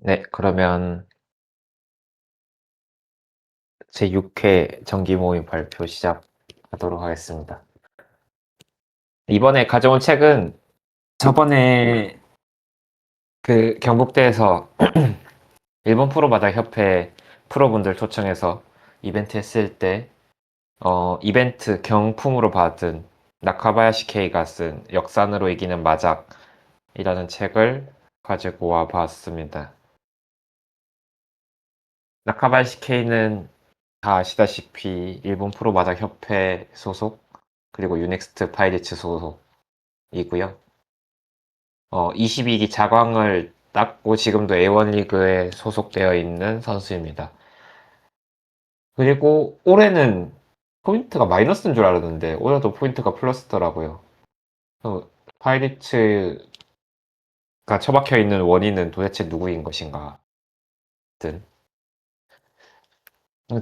네, 그러면 제6회 정기 모임 발표 시작하도록 하겠습니다. 이번에 가져온 책은 저번에 그 경북대에서 일본 프로바다 협회 프로분들 초청해서 이벤트 했을 때 이벤트 경품으로 받은 나카바야시 케이가 쓴 역산으로 이기는 마작이라는 책을 가지고 와 봤습니다. 나카바야시 케이는 다 아시다시피 일본 프로바다 협회 소속, 그리고 유넥스트 파이리츠 소속이고요. 22기 자광을 땄고 지금도 A1 리그에 소속되어 있는 선수입니다. 그리고 올해는 포인트가 마이너스인 줄 알았는데 올해도 포인트가 플러스더라고요. 파이리츠가 처박혀 있는 원인은 도대체 누구인 것인가 등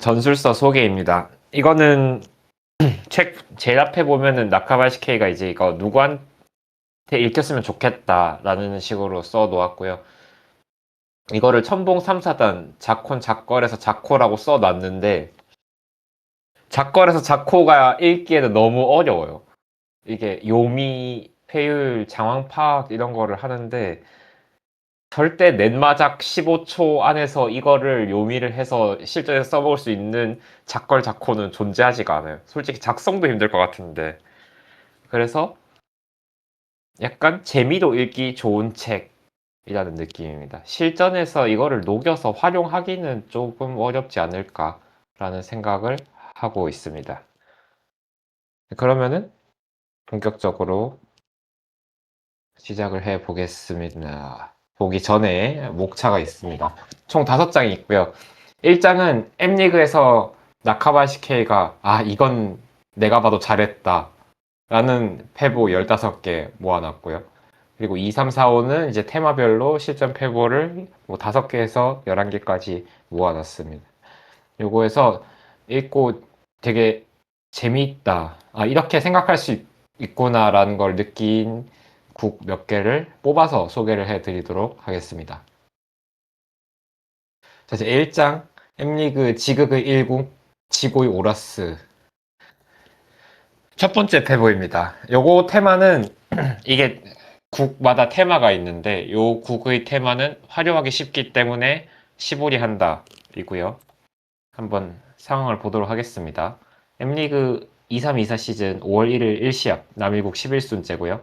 전술서 소개입니다. 이거는 책 제일 앞에 보면은 나카바시케이가 이제 이거 누구한테 읽혔으면 좋겠다라는 식으로 써 놓았고요. 이거를 첨봉 3사단 자콘 작걸에서 자코라고 써 놨는데 작걸에서 자코가 읽기에는 너무 어려워요. 이게 요미,配율, 장황 파악 이런 거를 하는데 절대 넷마작 15초 안에서 이거를 요미를 해서 실전에서 써먹을 수 있는 작걸 자코는 존재하지가 않아요. 솔직히 작성도 힘들 것 같은데. 그래서 약간 재미로 읽기 좋은 책이라는 느낌입니다. 실전에서 이거를 녹여서 활용하기는 조금 어렵지 않을까라는 생각을 하고 있습니다. 그러면은 본격적으로 시작을 해 보겠습니다. 보기 전에 목차가 있습니다. 총 5장이 있고요. 1장은 M리그에서 나카바시케이가 이건 내가 봐도 잘했다 라는 패보 15개 모아놨고요. 그리고 2, 3, 4, 5는 이제 테마별로 실전 패보를 뭐 5개에서 11개까지 모아놨습니다. 요거에서 읽고 되게 재미있다. 이렇게 생각할 수 있구나라는 걸 느낀 국 몇 개를 뽑아서 소개를 해드리도록 하겠습니다. 자, 이제 1장 M리그 지극의 1국 지고의 오라스 첫 번째 패보입니다. 요거 테마는 이게 국마다 테마가 있는데 요 국의 테마는 화려하기 쉽기 때문에 시보리 한다 이고요. 한번 상황을 보도록 하겠습니다. M리그 23-24 시즌 5월 1일 1시합 남일국 11순째고요.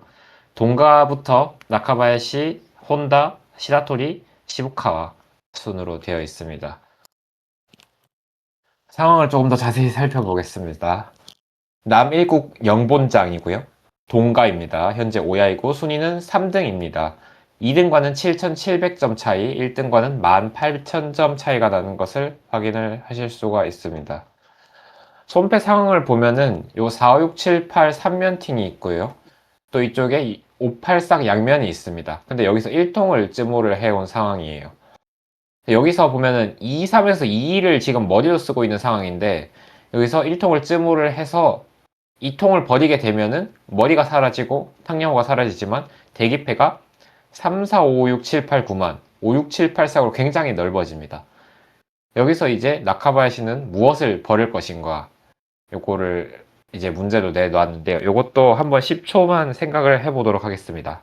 동가부터 나카바야시, 혼다, 시라토리, 시부카와 순으로 되어 있습니다. 상황을 조금 더 자세히 살펴보겠습니다. 남일국 영본장이고요. 동가입니다. 현재 5야이고 순위는 3등입니다. 2등과는 7,700점 차이, 1등과는 18,000점 차이가 나는 것을 확인을 하실 수가 있습니다. 손패 상황을 보면은 요 4, 5, 6, 7, 8 3면팅이 있고요. 또 이쪽에 5, 8 싹 양면이 있습니다. 근데 여기서 1통을 쯔모를 해온 상황이에요. 여기서 보면은 2, 3에서 2를 지금 머리로 쓰고 있는 상황인데 여기서 1통을 쯔모를 해서 2통을 버리게 되면은 머리가 사라지고 탕영호가 사라지지만 대기패가 3, 4, 5, 6, 7, 8, 9만 5, 6, 7, 8 싹으로 굉장히 넓어집니다. 여기서 이제 나카바야시는 무엇을 버릴 것인가 요거를 이제 문제로 내놨는데요. 요것도 한번 10초만 생각을 해보도록 하겠습니다.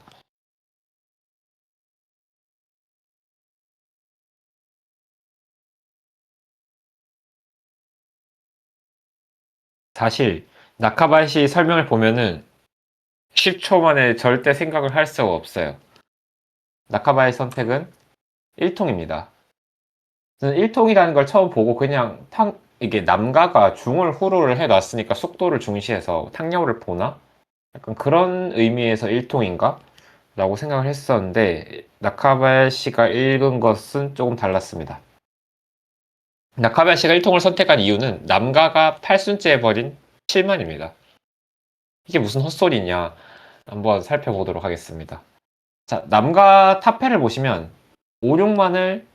사실 나카바야시 설명을 보면은 10초 만에 절대 생각을 할 수가 없어요. 나카바야시 선택은 1통입니다. 저는 1통이라는 걸 처음 보고 그냥 이게 남가가 중을 후루를 해놨으니까 속도를 중시해서 탕야오를 보나? 약간 그런 의미에서 1통인가? 라고 생각을 했었는데 나카바야시가 읽은 것은 조금 달랐습니다. 나카바야시가 1통을 선택한 이유는 남가가 8순째에 버린 7만입니다. 이게 무슨 헛소리냐 한번 살펴보도록 하겠습니다. 자, 남가 탑패를 보시면 5, 6만을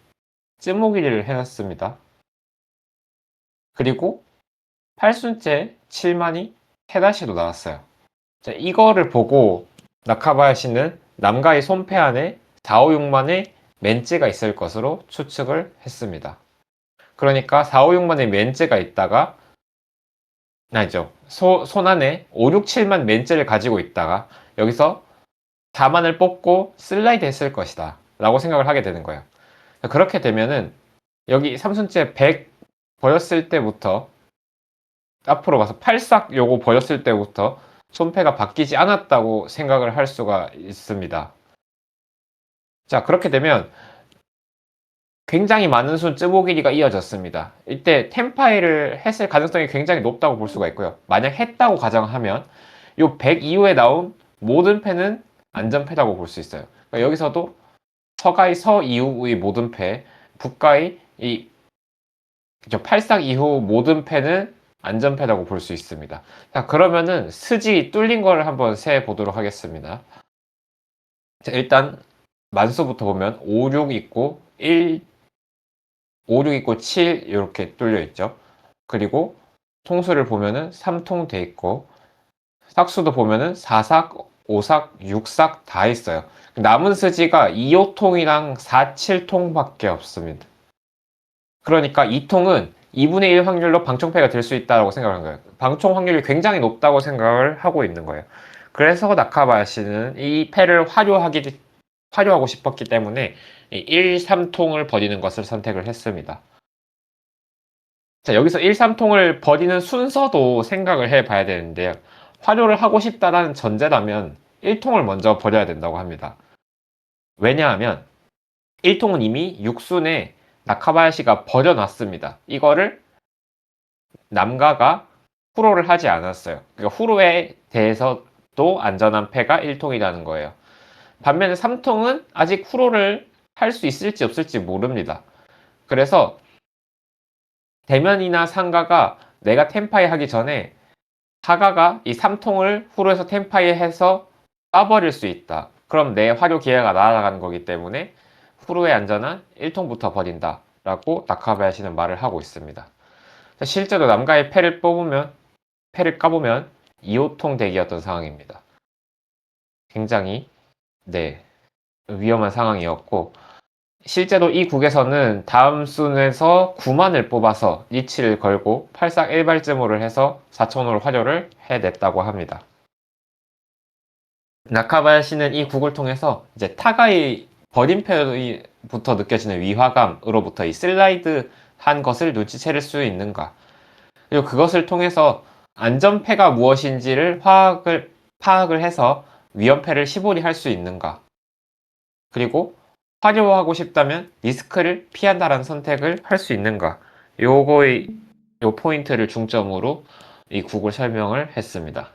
쯔모기를 해놨습니다. 그리고 8순째 7만이 테다시도 나왔어요. 자, 이거를 보고 나카바야시는 남가의 손패 안에 4, 5, 6만에 멘즈가 있을 것으로 추측을 했습니다. 그러니까 4, 5, 6만의 멘즈가 있다가 아니죠. 손 안에 5, 6, 7만 멘즈를 가지고 있다가 여기서 4만을 뽑고 슬라이드 했을 것이다 라고 생각을 하게 되는 거예요. 그렇게 되면은 여기 삼순째 100 보였을 때부터 앞으로 가서 8싹 요거 보였을 때부터 손패가 바뀌지 않았다고 생각을 할 수가 있습니다. 자, 그렇게 되면 굉장히 많은 순 쯔보 길이가 이어졌습니다. 이때 템파이를 했을 가능성이 굉장히 높다고 볼 수가 있고요. 만약 했다고 가정하면 요 100 이후에 나온 모든 패는 안전패라고 볼 수 있어요. 그러니까 여기서도 서가의 서 이후의 모든 패, 북가의 이 8싹 이후 모든 패는 안전패라고 볼 수 있습니다. 자, 그러면은 스지 뚫린 거를 한번 세 보도록 하겠습니다. 자, 일단 만수부터 보면 5, 6 있고 1, 5, 6 있고 7 이렇게 뚫려 있죠. 그리고 통수를 보면은 3통 돼 있고 삭수도 보면은 4삭, 5삭, 6삭 다 있어요. 남은 스지가 2, 5통이랑 4, 7통밖에 없습니다. 그러니까 2통은 2분의 1 확률로 방총패가 될 수 있다고 생각한 거예요. 방총 확률이 굉장히 높다고 생각을 하고 있는 거예요. 그래서 나카바야시는 이 패를 활용하고 싶었기 때문에 1, 3통을 버리는 것을 선택을 했습니다. 자, 여기서 1, 3통을 버리는 순서도 생각을 해 봐야 되는데요. 활용을 하고 싶다라는 전제라면 1통을 먼저 버려야 된다고 합니다. 왜냐하면 1통은 이미 6순에 나카바야시가 버려놨습니다. 이거를 남가가 후로를 하지 않았어요. 그러니까 후로에 대해서도 안전한 패가 1통이라는 거예요. 반면에 3통은 아직 후로를 할 수 있을지 없을지 모릅니다. 그래서 대면이나 상가가 내가 템파이 하기 전에 사가가 이 3통을 후로에서 템파이 해서 쏴버릴 수 있다. 그럼 내 활용 기회가 날아가는 거기 때문에 후로에 안전한 1통부터 버린다 라고 나카바야시는 말을 하고 있습니다. 실제로 남가의 패를 까보면 2호통 덱이었던 상황입니다. 굉장히 위험한 상황이었고 실제로 이 국에서는 다음 순에서 9만을 뽑아서 리치를 걸고 8싹 1발쯤으로 해서 4,000호를 활용을 해냈다고 합니다. 나카바야시는 이 국을 통해서 이제 타가의 버림패부터 느껴지는 위화감으로부터 이 슬라이드 한 것을 눈치챌 수 있는가, 그리고 그것을 통해서 안전패가 무엇인지를 파악을 해서 위험패를 시보리 할 수 있는가, 그리고 화려하고 싶다면 리스크를 피한다라는 선택을 할 수 있는가, 요 포인트를 중점으로 이 국을 설명을 했습니다.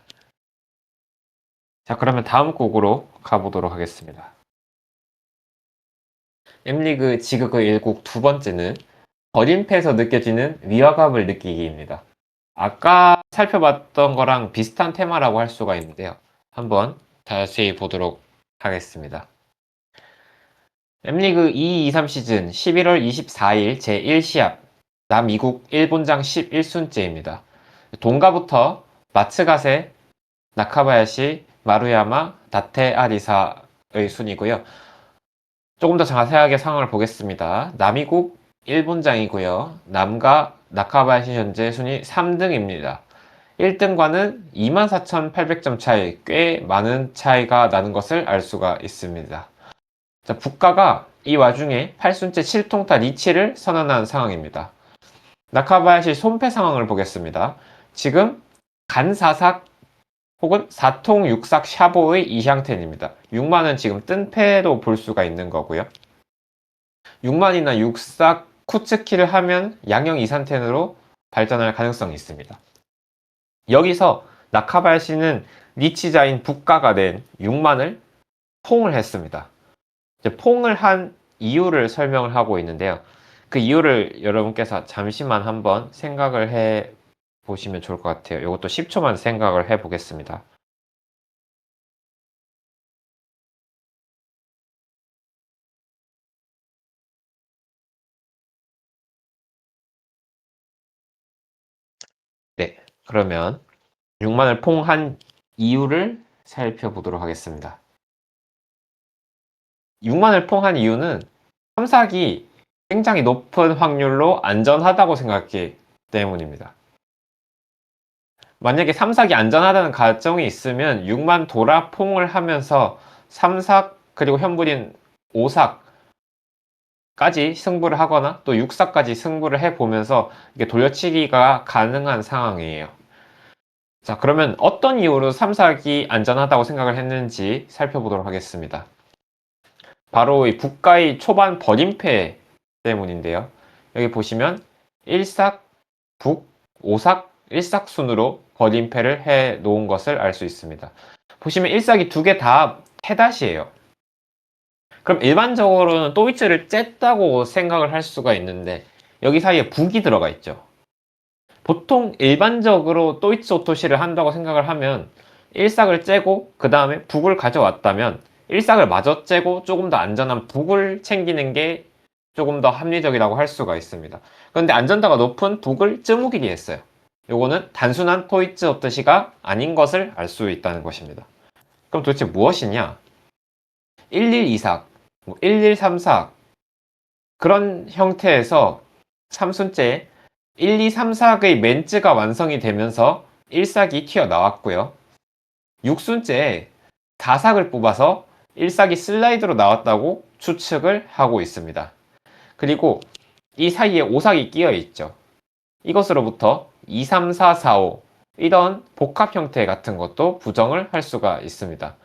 자, 그러면 다음 곡으로 가보도록 하겠습니다. M리그 지극의 1곡 두 번째는 버림패에서 느껴지는 위화감을 느끼기입니다. 아까 살펴봤던 거랑 비슷한 테마라고 할 수가 있는데요. 한번 자세히 보도록 하겠습니다. M리그 2-2-3 시즌 11월 24일 제1시합 남이국 일본장 11순째입니다. 동가부터 마츠가세, 나카바야시, 마루야마, 다테 아리사의 순이고요. 조금 더 자세하게 상황을 보겠습니다. 남이국 일본장이고요. 남과 나카바야시 현재 순위 3등입니다. 1등과는 24,800점 차이, 꽤 많은 차이가 나는 것을 알 수가 있습니다. 자, 북가가 이 와중에 8순째 7통타 리치를 선언한 상황입니다. 나카바야시 손패 상황을 보겠습니다. 지금 간사삭 혹은 4통 6삭 샤보의 이 형태입니다. 6만은 지금 뜬 패로 볼 수가 있는 거고요. 6만이나 6삭 쿠츠키를 하면 양형 2산텐으로 발전할 가능성이 있습니다. 여기서 나카바야시는 리치자인 북가가 낸 6만을 퐁을 했습니다. 이제 퐁을 한 이유를 설명을 하고 있는데요. 그 이유를 여러분께서 잠시만 한번 생각을 해 보시면 좋을 것 같아요. 이것도 10초만 생각을 해 보겠습니다. 네, 그러면 6만을 퐁한 이유를 살펴보도록 하겠습니다. 6만을 퐁한 이유는 삼삭이 굉장히 높은 확률로 안전하다고 생각했기 때문입니다. 만약에 삼삭이 안전하다는 가정이 있으면 6만 도라퐁을 하면서 삼삭 그리고 현물인 5삭까지 승부를 하거나 또 6삭까지 승부를 해보면서 이게 돌려치기가 가능한 상황이에요. 자, 그러면 어떤 이유로 삼삭이 안전하다고 생각을 했는지 살펴보도록 하겠습니다. 바로 이 북가의 초반 버림패 때문인데요. 여기 보시면 1삭, 북, 5삭, 1삭 순으로 버림패를 해 놓은 것을 알 수 있습니다. 보시면 1삭이 두 개 다 태닷이에요. 그럼 일반적으로는 또이츠를 쬐다고 생각을 할 수가 있는데 여기 사이에 북이 들어가 있죠. 보통 일반적으로 또이츠 오토시를 한다고 생각을 하면 1삭을 째고 그 다음에 북을 가져왔다면 1삭을 마저 째고 조금 더 안전한 북을 챙기는 게 조금 더 합리적이라고 할 수가 있습니다. 그런데 안전도가 높은 북을 쯔무기리 했어요. 요거는 단순한 토이츠 오토시가 아닌 것을 알 수 있다는 것입니다. 그럼 도대체 무엇이냐? 112삭, 113삭 그런 형태에서 3순째 123삭의 멘츠가 완성이 되면서 1삭이 튀어나왔고요. 6순째 4삭을 뽑아서 1삭이 슬라이드로 나왔다고 추측을 하고 있습니다. 그리고 이 사이에 5삭이 끼어 있죠. 이것으로부터 2, 3, 4, 4, 5 이런 복합 형태 같은 것도 부정을 할 수가 있습니다.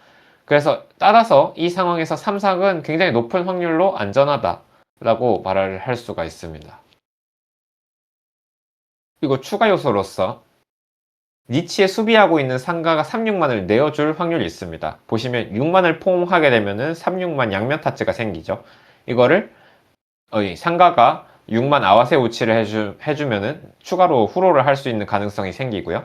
그래서 따라서 이 상황에서 3삭은 굉장히 높은 확률로 안전하다라고 말을 할 수가 있습니다. 그리고 추가 요소로서 니치에 수비하고 있는 상가가 3,6만을 내어줄 확률이 있습니다. 보시면 6만을 포함하게 되면은 3,6만 양면 타츠가 생기죠. 이거를 상가가 6만 아와세 우치를 해주면은 추가로 후로를 할 수 있는 가능성이 생기고요.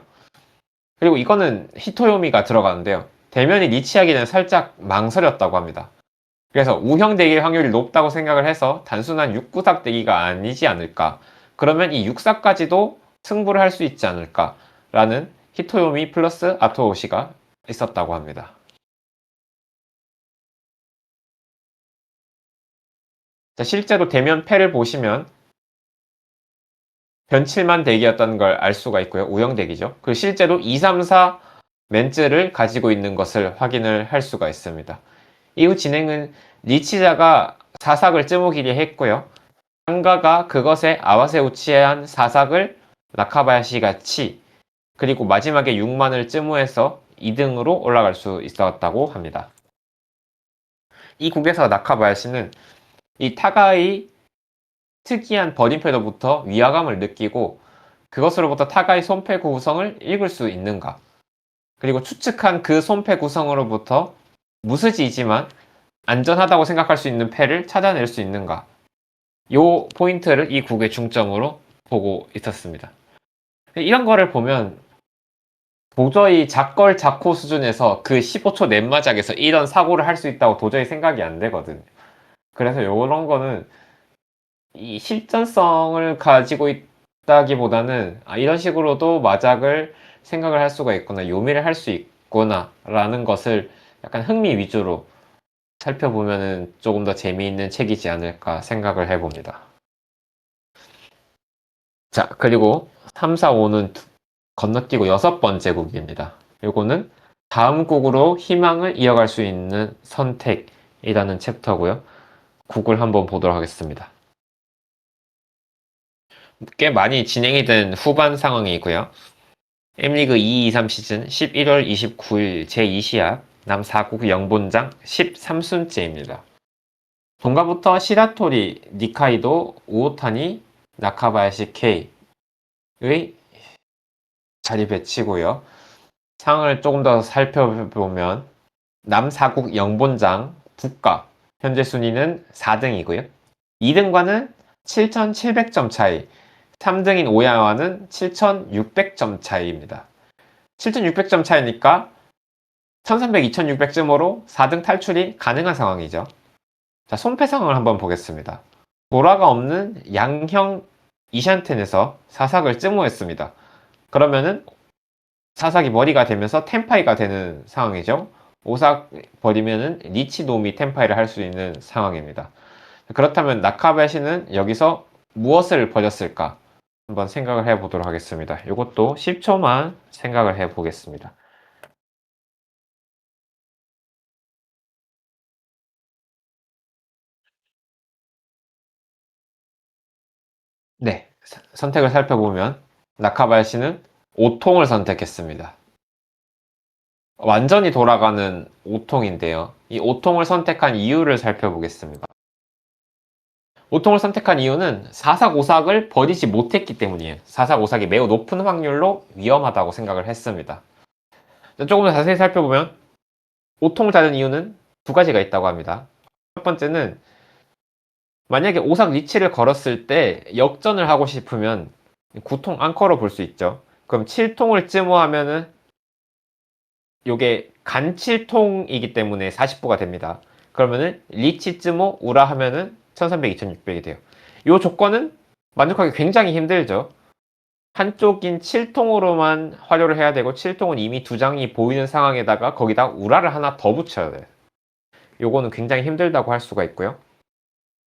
그리고 이거는 히토요미가 들어가는데요. 대면이 니치하기는 살짝 망설였다고 합니다. 그래서 우형 대기의 확률이 높다고 생각을 해서 단순한 6구삭 대기가 아니지 않을까. 그러면 이 6삭까지도 승부를 할 수 있지 않을까 라는 히토요미 플러스 아토오시가 있었다고 합니다. 자, 실제로 대면 패를 보시면 변칠만 대기였다는 걸 알 수가 있고요. 우형 대기죠. 그리고 실제로 2, 3, 4 멘츠를 가지고 있는 것을 확인을 할 수가 있습니다. 이후 진행은 니치자가 4삭을 쯔무기리 했고요. 상가가 그것에 아와세 우치한 4삭을 나카바야시가 치, 그리고 마지막에 6만을 쯔무해서 2등으로 올라갈 수 있었다고 합니다. 이 곡에서 나카바야시는 이 타가의 특이한 버림패로부터 위화감을 느끼고 그것으로부터 타가의 손패 구성을 읽을 수 있는가, 그리고 추측한 그 손패 구성으로부터 무스지이지만 안전하다고 생각할 수 있는 패를 찾아낼 수 있는가, 요 포인트를 이 곡의 중점으로 보고 있었습니다. 이런 거를 보면 도저히 작걸 작호 수준에서 그 15초 넷마작에서 이런 사고를 할 수 있다고 도저히 생각이 안 되거든요. 그래서 이런 거는 이 실전성을 가지고 있다기보다는 이런 식으로도 마작을 생각을 할 수가 있구나, 요미를 할 수 있구나 라는 것을 약간 흥미 위주로 살펴보면 조금 더 재미있는 책이지 않을까 생각을 해봅니다. 자, 그리고 3, 4, 5는 건너뛰고 6번째 곡입니다. 요거는 다음 곡으로 희망을 이어갈 수 있는 선택이라는 챕터고요. 곡을 한번 보도록 하겠습니다. 꽤 많이 진행이 된 후반 상황이고요. M리그 2-2-3 시즌 11월 29일 제2시합 남 4국 영본장 13순째입니다. 동가부터 시라토리, 니카이도, 우오타니, 나카바야시 K의 자리 배치고요. 상황을 조금 더 살펴보면 남 4국 영본장 북가 현재 순위는 4등이고요. 2등과는 7,700점 차이, 3등인 오야와는 7,600점 차이입니다. 7,600점 차이니까 1,300, 2,600점으로 4등 탈출이 가능한 상황이죠. 자, 손패 상황을 한번 보겠습니다. 보라가 없는 양형 이샨텐에서 4삭을 쯔무했습니다. 그러면은 4삭이 머리가 되면서 텐파이가 되는 상황이죠. 5삭 버리면은 니치노미 텐파이를 할 수 있는 상황입니다. 그렇다면 나카바야시는 여기서 무엇을 버렸을까? 한번 생각을 해보도록 하겠습니다. 이것도 10초만 생각을 해보겠습니다. 네, 선택을 살펴보면 나카바야시는 오통을 선택했습니다. 완전히 돌아가는 오통인데요. 이 오통을 선택한 이유를 살펴보겠습니다. 오통을 선택한 이유는 사삭오삭을 버리지 못했기 때문이에요. 사삭오삭이 매우 높은 확률로 위험하다고 생각을 했습니다. 조금 더 자세히 살펴보면 오통을 자른 이유는 두 가지가 있다고 합니다. 첫 번째는 만약에 오삭 리치를 걸었을 때 역전을 하고 싶으면 9통 앙커로 볼 수 있죠. 그럼 7통을 쯤어하면은 요게 간7통이기 때문에 40부가 됩니다. 그러면은 리치 쯤어 우라 하면은 1300, 2600이 돼요. 요 조건은 만족하기 굉장히 힘들죠. 한쪽인 7통으로만 활용을 해야 되고 7통은 이미 두 장이 보이는 상황에다가 거기다 우라를 하나 더 붙여야 돼요. 요거는 굉장히 힘들다고 할 수가 있고요.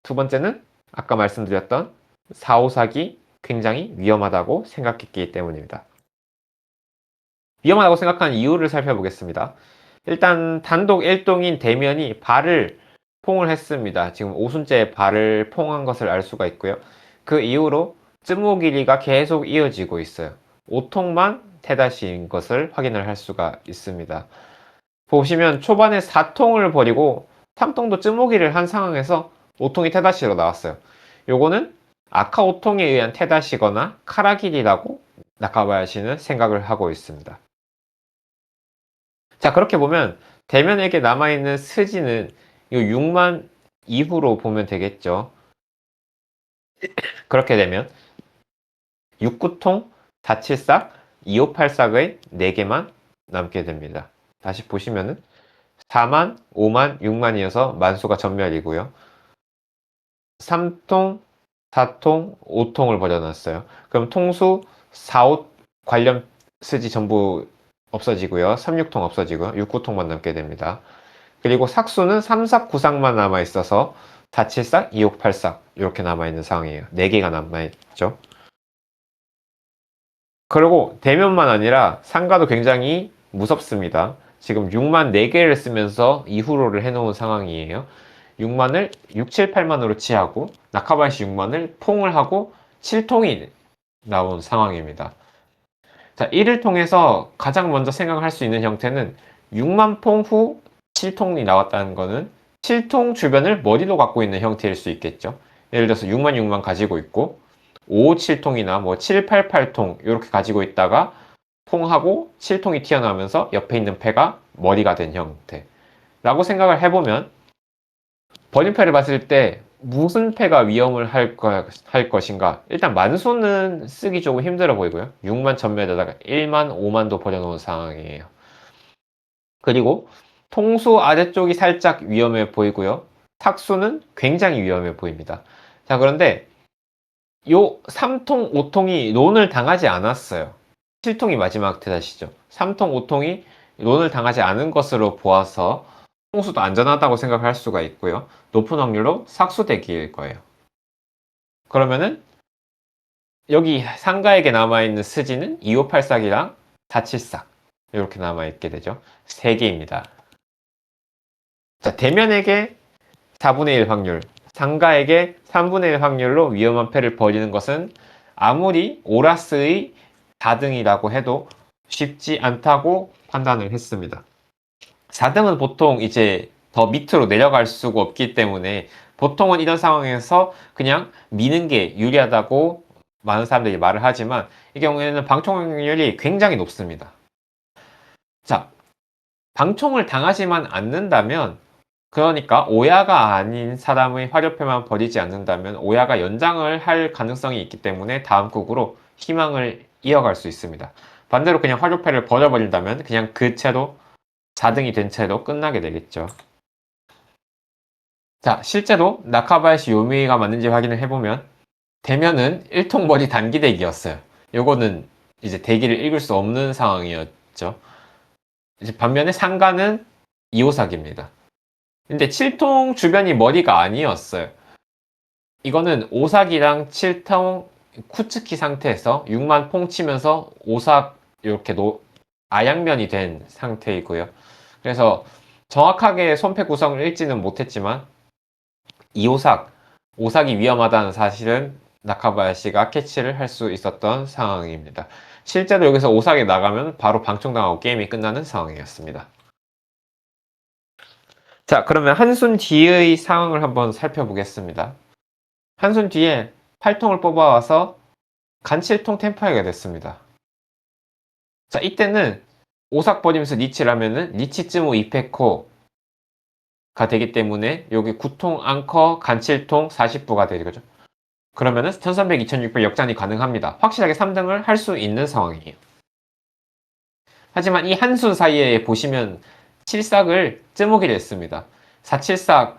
두 번째는 아까 말씀드렸던 4호삭이 굉장히 위험하다고 생각했기 때문입니다. 위험하다고 생각한 이유를 살펴보겠습니다. 일단 단독 1동인 대면이 발을 퐁을 했습니다. 지금 오순째 발을 퐁한 것을 알 수가 있고요. 그 이후로 쯔모 길이가 계속 이어지고 있어요. 5통만 테다시인 것을 확인을 할 수가 있습니다. 보시면 초반에 4통을 버리고 3통도 쯔모 길이를 한 상황에서 5통이 테다시로 나왔어요. 요거는 아카 5통에 의한 테다시거나 카라길이라고 나카바야시는 생각을 하고 있습니다. 자, 그렇게 보면 대면에게 남아있는 스지는 이 6만 이후로 보면 되겠죠. 그렇게 되면 69통, 474, 2584의 4개만 남게 됩니다. 다시 보시면은 4만, 5만, 6만이어서 만수가 전멸이고요. 3통, 4통, 5통을 버려놨어요. 그럼 통수 4, 5 관련 스지 전부 없어지고요. 3, 6통 없어지고요. 6, 9통만 남게 됩니다. 그리고 삭수는 3, 4, 9삭만 남아있어서 4, 7, 4, 2, 5, 8, 4 이렇게 남아있는 상황이에요. 4개가 남아있죠. 그리고 대면만 아니라 상가도 굉장히 무섭습니다. 지금 6만 4개를 쓰면서 이후로를 해놓은 상황이에요. 6만을 6, 7, 8만으로 치하고 나카바야시 6만을 퐁을 하고 7통이 나온 상황입니다. 자, 이를 통해서 가장 먼저 생각할 수 있는 형태는 6만 퐁 후 7통이 나왔다는 것은 7통 주변을 머리로 갖고 있는 형태일 수 있겠죠. 예를 들어서 6만 6만 가지고 있고 5, 7통이나 뭐 7, 8, 8통 이렇게 가지고 있다가 퐁하고 7통이 튀어나오면서 옆에 있는 패가 머리가 된 형태 라고 생각을 해보면 번인패를 봤을 때 무슨 패가 위험을 할 것인가. 일단 만수는 쓰기 조금 힘들어 보이고요. 6만 전멸에다가 1만, 5만도 버려놓은 상황이에요. 그리고 통수 아래쪽이 살짝 위험해 보이고요. 탁수는 굉장히 위험해 보입니다. 자, 그런데 요 3통, 5통이 론을 당하지 않았어요. 7통이 마지막 대다시죠. 3통, 5통이 론을 당하지 않은 것으로 보아서 통수도 안전하다고 생각할 수가 있고요. 높은 확률로 삭수대기일 거예요. 그러면은 여기 상가에게 남아있는 스지는 2584기랑 474 이렇게 남아있게 되죠. 3개입니다. 자, 대면에게 4분의 1 확률, 상가에게 3분의 1 확률로 위험한 패를 벌이는 것은 아무리 오라스의 4등이라고 해도 쉽지 않다고 판단을 했습니다. 4등은 보통 이제 더 밑으로 내려갈 수가 없기 때문에 보통은 이런 상황에서 그냥 미는 게 유리하다고 많은 사람들이 말을 하지만 이 경우에는 방총 확률이 굉장히 높습니다. 자, 방총을 당하지만 않는다면 그러니까 오야가 아닌 사람의 화력패만 버리지 않는다면 오야가 연장을 할 가능성이 있기 때문에 다음 곡으로 희망을 이어갈 수 있습니다. 반대로 그냥 화력패를 버려버린다면 그냥 그 채로 4등이 된 채로 끝나게 되겠죠. 자, 실제로 나카바야시 요미가 맞는지 확인을 해보면 대면은 1통머리 단기대기였어요. 요거는 이제 대기를 읽을 수 없는 상황이었죠. 이제 반면에 상가는 2호삭입니다. 근데 7통 주변이 머리가 아니었어요. 이거는 오삭이랑 7통 쿠츠키 상태에서 6만 퐁 치면서 오삭 이렇게 아양면이 된 상태이고요. 그래서 정확하게 손패 구성을 읽지는 못했지만 오삭이 위험하다는 사실은 나카바야시가 캐치를 할 수 있었던 상황입니다. 실제로 여기서 오삭이 나가면 바로 방충당하고 게임이 끝나는 상황이었습니다. 자, 그러면 한순 뒤의 상황을 한번 살펴보겠습니다. 한순 뒤에 8통을 뽑아와서 간칠통 템파이가 됐습니다. 자, 이때는 오삭 버리면서 리치를 하면은 리치쯔무 이페코가 되기 때문에 여기 9통 앙커 간칠통 40부가 되죠. 그러면은 1300, 2600 역전이 가능합니다. 확실하게 3등을 할 수 있는 상황이에요. 하지만 이 한순 사이에 보시면 7삭을 쯔무기를 했습니다. 4, 7삭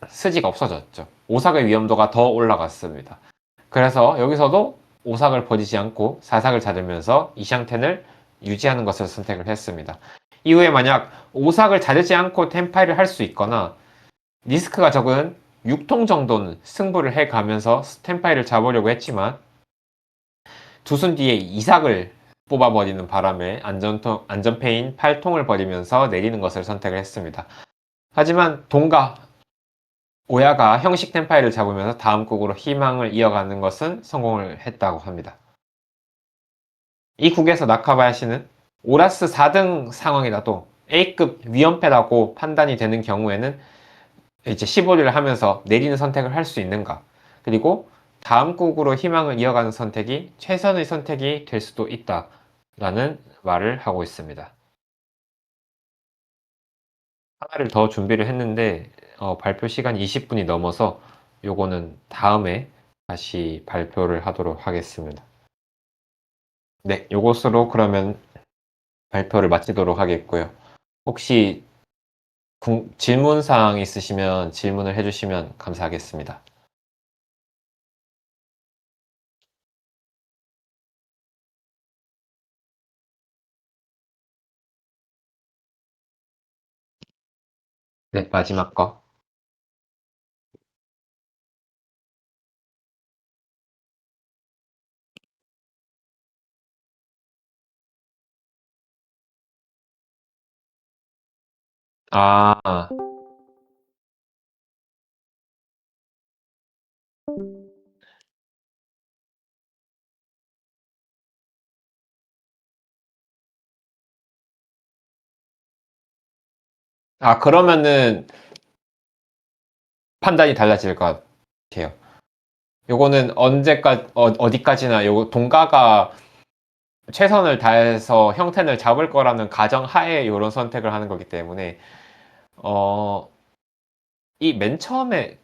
스지가 없어졌죠. 오삭의 위험도가 더 올라갔습니다. 그래서 여기서도 오삭을 버리지 않고 4삭을 자르면서 이샹텐을 유지하는 것을 선택을 했습니다. 이후에 만약 오삭을 자르지 않고 템파이를 할 수 있거나 리스크가 적은 6통 정도는 승부를 해가면서 템파이를 잡으려고 했지만 두 순 뒤에 이삭을 뽑아버리는 바람에 안전패인 8통을 버리면서 내리는 것을 선택을 했습니다. 하지만 동가 오야가 형식 템파이를 잡으면서 다음 국으로 희망을 이어가는 것은 성공을 했다고 합니다. 이 국에서 나카바야시는 오라스 4등 상황이라도 A급 위험패라고 판단이 되는 경우에는 이제 15리를 하면서 내리는 선택을 할 수 있는가, 그리고 다음 국으로 희망을 이어가는 선택이 최선의 선택이 될 수도 있다라는 말을 하고 있습니다. 하나를 더 준비를 했는데 발표 시간 20분이 넘어서 요거는 다음에 다시 발표를 하도록 하겠습니다. 네, 요것으로 그러면 발표를 마치도록 하겠고요. 혹시 질문사항 있으시면 질문을 해주시면 감사하겠습니다. 네, 마지막 거. 아, 그러면은 판단이 달라질 것 같아요. 요거는 어디까지나 요거 동가가 최선을 다해서 형텐을 잡을 거라는 가정 하에 이런 선택을 하는 거기 때문에 어, 이 맨 처음에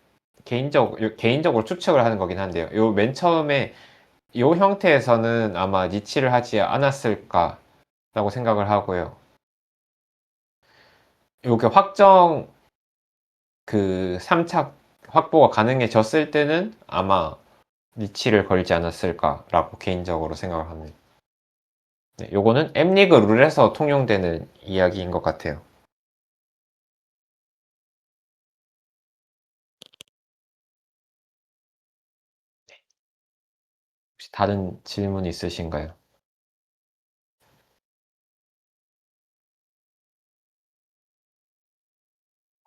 개인적으로 추측을 하는 거긴 한데요. 요 맨 처음에 요 형태에서는 아마 니치를 하지 않았을까라고 생각을 하고요. 요게 확정 그 3착 확보가 가능해졌을 때는 아마 니치를 걸지 않았을까라고 개인적으로 생각을 합니다. 네, 요거는 M리그 룰에서 통용되는 이야기인 것 같아요. 혹시 다른 질문 있으신가요?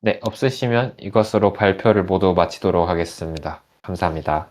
네, 없으시면 이것으로 발표를 모두 마치도록 하겠습니다. 감사합니다.